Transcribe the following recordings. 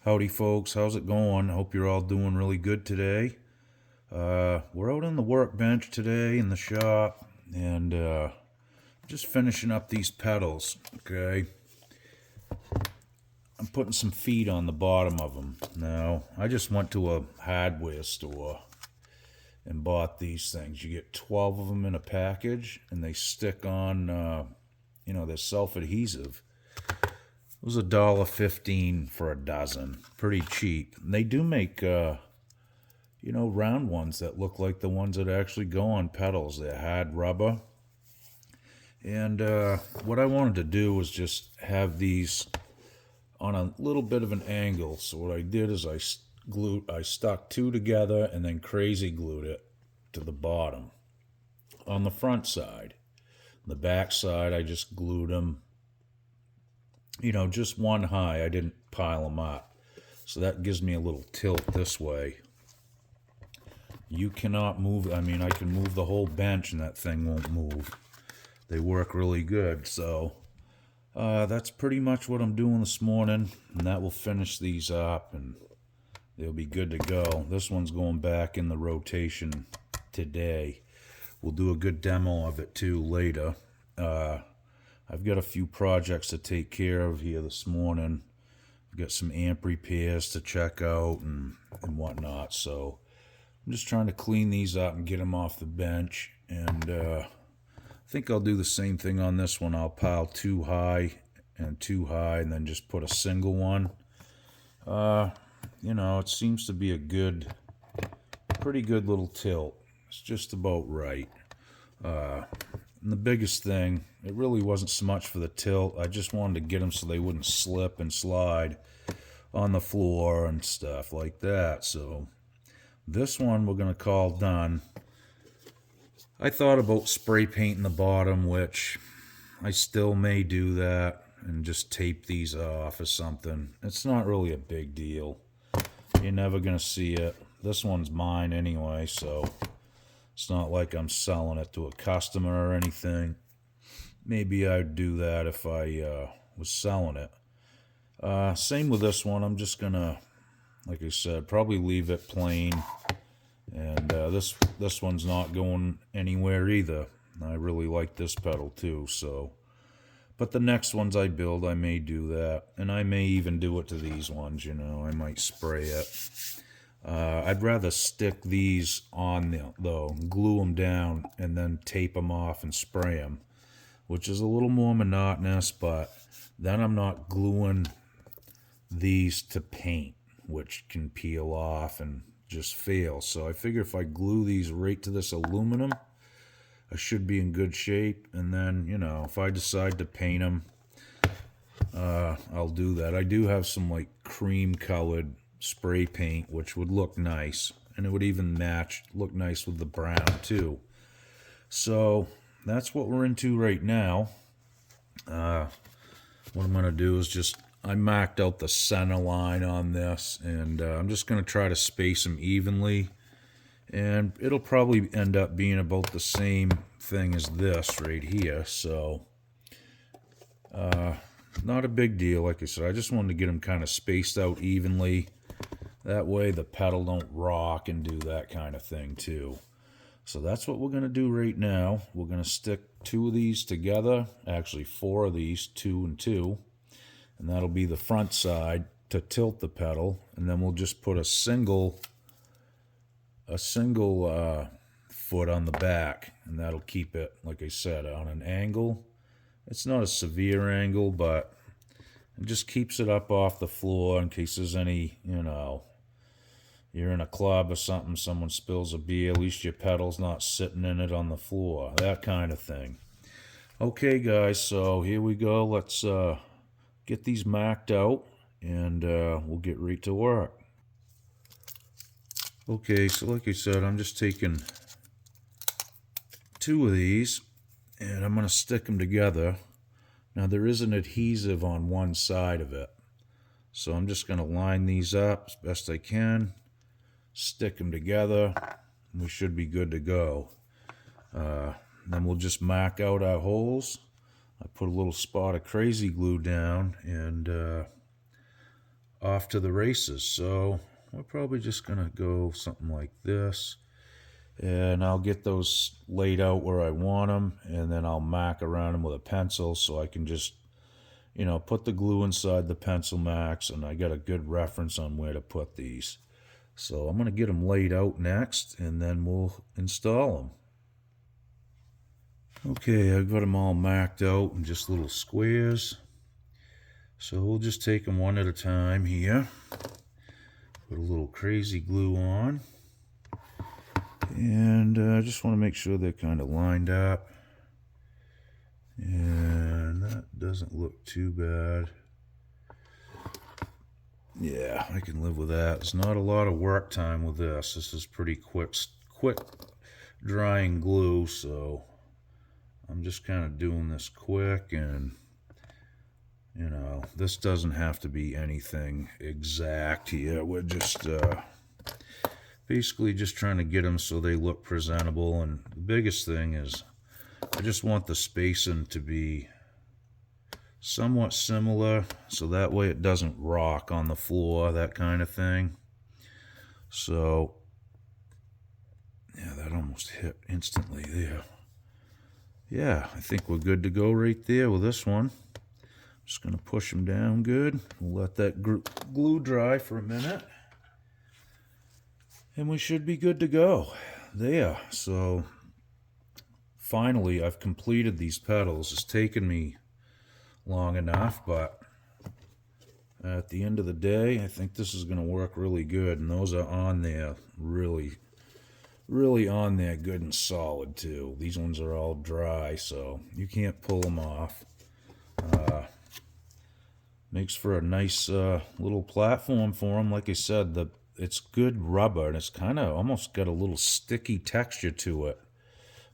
Howdy, folks. How's it going? I hope you're all doing really good today. We're out on the workbench today in the shop and just finishing up these pedals. Okay, I'm putting some feet on the bottom of them. Now, I just went to a hardware store and bought these things. You get 12 of them in a package, and they stick on, they're self-adhesive. It was $1.15 for a dozen. Pretty cheap. And they do make, round ones that look like the ones that actually go on pedals. They're hard rubber. And what I wanted to do was just have these on a little bit of an angle. So what I did is I stuck two together and then crazy glued it to the bottom on the front side. The back side, I just glued them, just one high. I didn't pile them up. So that gives me a little tilt this way. You cannot move, I can move the whole bench and that thing won't move. They work really good. So that's pretty much what I'm doing this morning. And that will finish these up and they'll be good to go. This one's going back in the rotation today. We'll do a good demo of it too later. I've got a few projects to take care of here this morning. I've got some amp repairs to check out and whatnot. So I'm just trying to clean these up and get them off the bench. And I think I'll do the same thing on this one. I'll pile two high and then just put a single one. It seems to be a pretty good little tilt. It's just about right. And the biggest thing, it really wasn't so much for the tilt. I just wanted to get them so they wouldn't slip and slide on the floor and stuff like that. So this one we're going to call done. I thought about spray painting the bottom, which I still may do that and just tape these off or something. It's not really a big deal. You're never going to see it. This one's mine anyway, so it's not like I'm selling it to a customer or anything. Maybe I'd do that if I was selling it. Same with this one. I'm just going to, like I said, probably leave it plain. And this one's not going anywhere either. I really like this pedal too. So, but the next ones I build, I may do that. And I may even do it to these ones, I might spray it. I'd rather stick these on though, glue them down, and then tape them off and spray them, which is a little more monotonous, but then I'm not gluing these to paint, which can peel off and just fail. So I figure if I glue these right to this aluminum, I should be in good shape. And then, if I decide to paint them, I'll do that. I do have some like cream colored spray paint, which would look nice, and it would even look nice with the brown too. So that's what we're into right now. What I'm going to do is I marked out the center line on this, and I'm just going to try to space them evenly, and it'll probably end up being about the same thing as this right here. So not a big deal. Like I said, I just wanted to get them kind of spaced out evenly. That way the pedal don't rock and do that kind of thing too. So that's what we're going to do right now. We're going to stick two of these together, actually four of these, 2 and 2, and that'll be the front side to tilt the pedal, and then we'll just put a single foot on the back, and that'll keep it, like I said, on an angle. It's not a severe angle, but it just keeps it up off the floor in case there's any, you're in a club or something, someone spills a beer, at least your pedal's not sitting in it on the floor, that kind of thing. Okay, guys, so here we go. Let's get these marked out, and we'll get right to work. Okay, so like I said, I'm just taking two of these, and I'm going to stick them together. Now, there is an adhesive on one side of it, so I'm just going to line these up as best I can, stick them together, and we should be good to go. Then we'll just mark out our holes. I put a little spot of crazy glue down, and off to the races. So we're probably just gonna go something like this, and I'll get those laid out where I want them, and then I'll mark around them with a pencil so I can just, put the glue inside the pencil marks, and I got a good reference on where to put these. So I'm gonna get them laid out next, and then we'll install them. Okay, I've got them all marked out in just little squares. So we'll just take them one at a time here. Put a little crazy glue on. And I just want to make sure they're kind of lined up. And that doesn't look too bad. Yeah, I can live with that. It's not a lot of work time with this. This is pretty quick drying glue, so I'm just kind of doing this quick, and this doesn't have to be anything exact here. We're just basically just trying to get them so they look presentable, and the biggest thing is I just want the spacing to be somewhat similar, so that way it doesn't rock on the floor, that kind of thing. So yeah, that almost hit instantly there. Yeah, I think we're good to go right there with this one. Just gonna push them down good. We'll let that glue dry for a minute, and we should be good to go. There. So finally, I've completed these pedals. It's taken me long enough, but at the end of the day, I think this is going to work really good. And those are on there really on there good and solid too. These ones are all dry, so you can't pull them off. Makes for a nice little platform for them. Like I said, it's good rubber, and it's kind of almost got a little sticky texture to it.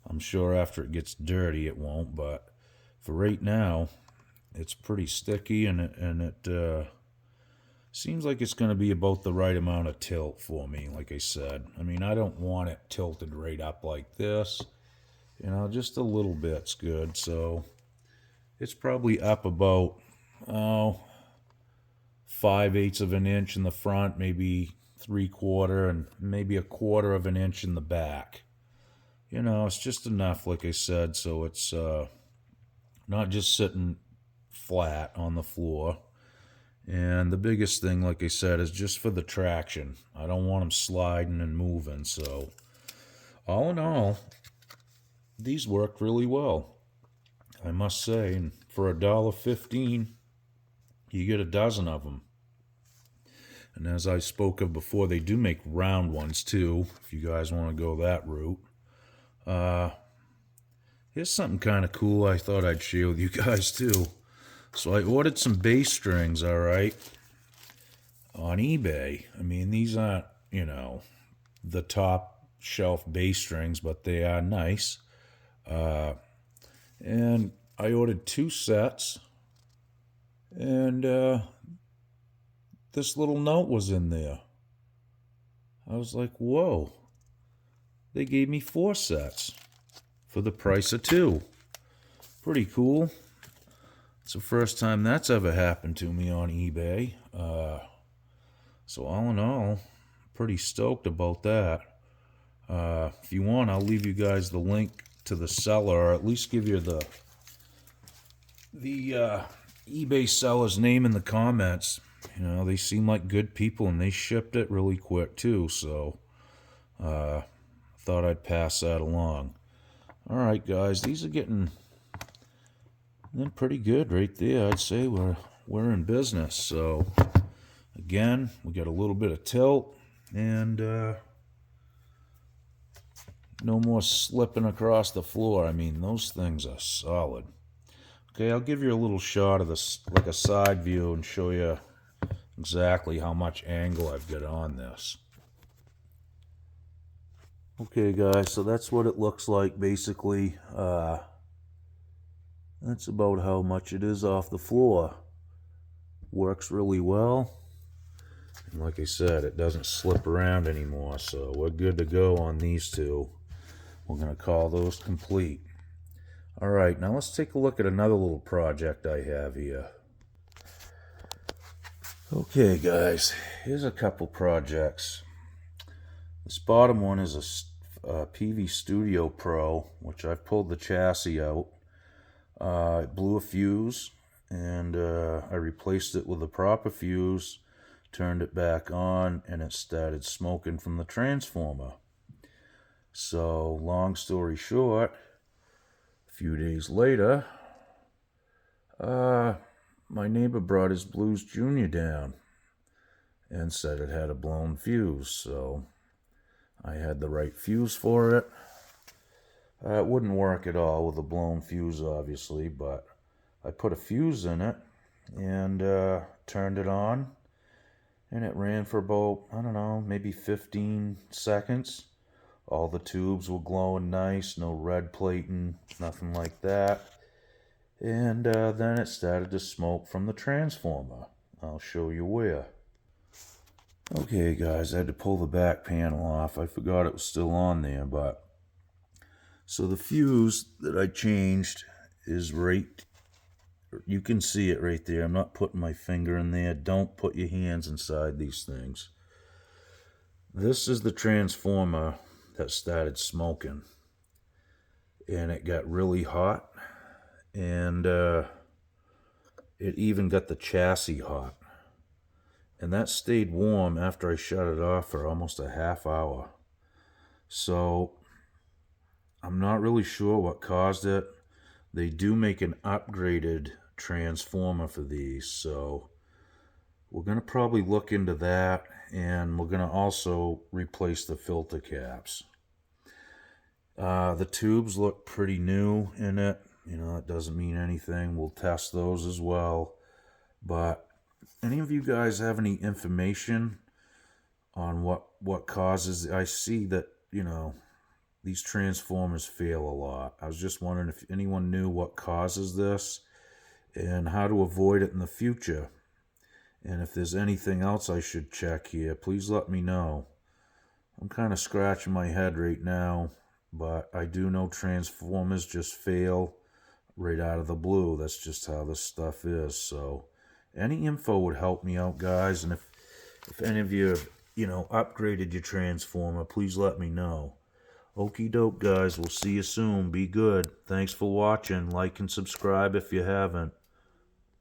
I'm sure after it gets dirty it won't, but for right now it's pretty sticky, and it seems like it's going to be about the right amount of tilt for me. Like I said, I mean, I don't want it tilted right up like this, just a little bit's good. So it's probably up about 5/8 of an inch in the front, maybe 3/4, and maybe 1/4 of an inch in the back. It's just enough, like I said, so it's not just sitting flat on the floor. And the biggest thing, like I said, is just for the traction. I don't want them sliding and moving. So all in all, these worked really well, I must say. And for $1.15, you get a dozen of them. And as I spoke of before, they do make round ones too, if you guys want to go that route. Here's something kind of cool I thought I'd share with you guys too. So I ordered some bass strings, all right, on eBay. I mean, these aren't, the top shelf bass strings, but they are nice. And I ordered 2 sets, and this little note was in there. I was like, whoa. They gave me 4 sets for the price of 2. Pretty cool. It's the first time that's ever happened to me on eBay. So all in all, pretty stoked about that. If you want, I'll leave you guys the link to the seller, or at least give you the eBay seller's name in the comments. They seem like good people, and they shipped it really quick too. So thought I'd pass that along. All right, guys, these are getting pretty good right there. I'd say we're in business. So again, we got a little bit of tilt, and no more slipping across the floor. I mean, those things are solid. Okay, I'll give you a little shot of this, like a side view, and show you exactly how much angle I've got on this. Okay, guys, so that's what it looks like basically. That's about how much it is off the floor. Works really well. And like I said, it doesn't slip around anymore, so we're good to go on these 2. We're going to call those complete. All right, now let's take a look at another little project I have here. Okay guys, here's a couple projects. This bottom one is a PV Studio Pro, which I've pulled the chassis out. It blew a fuse, and I replaced it with a proper fuse, turned it back on, and it started smoking from the transformer. So, long story short, a few days later, my neighbor brought his Blues Junior down and said it had a blown fuse. So I had the right fuse for it. It wouldn't work at all with a blown fuse, obviously, but I put a fuse in it and turned it on, and it ran for about, I don't know, maybe 15 seconds. All the tubes were glowing nice, no red plating, nothing like that. And then it started to smoke from the transformer. I'll show you where. Okay guys, I had to pull the back panel off. I forgot it was still on there, but... So the fuse that I changed is right... You can see it right there. I'm not putting my finger in there. Don't put your hands inside these things. This is the transformer that started smoking. And it got really hot. And it even got the chassis hot. And that stayed warm after I shut it off for almost a half hour. So I'm not really sure what caused it. They do make an upgraded transformer for these, so we're going to probably look into that, and we're going to also replace the filter caps. The tubes look pretty new in it. You know, it doesn't mean anything. We'll test those as well. But any of you guys have any information on what causes... I see that, you know, these transformers fail a lot. I was just wondering if anyone knew what causes this and how to avoid it in the future. And if there's anything else I should check here, please let me know. I'm kind of scratching my head right now, but I do know transformers just fail right out of the blue. That's just how this stuff is. So any info would help me out, guys. And if any of you have, you know, upgraded your transformer, please let me know. Okie doke, guys. We'll see you soon. Be good. Thanks for watching. Like and subscribe if you haven't.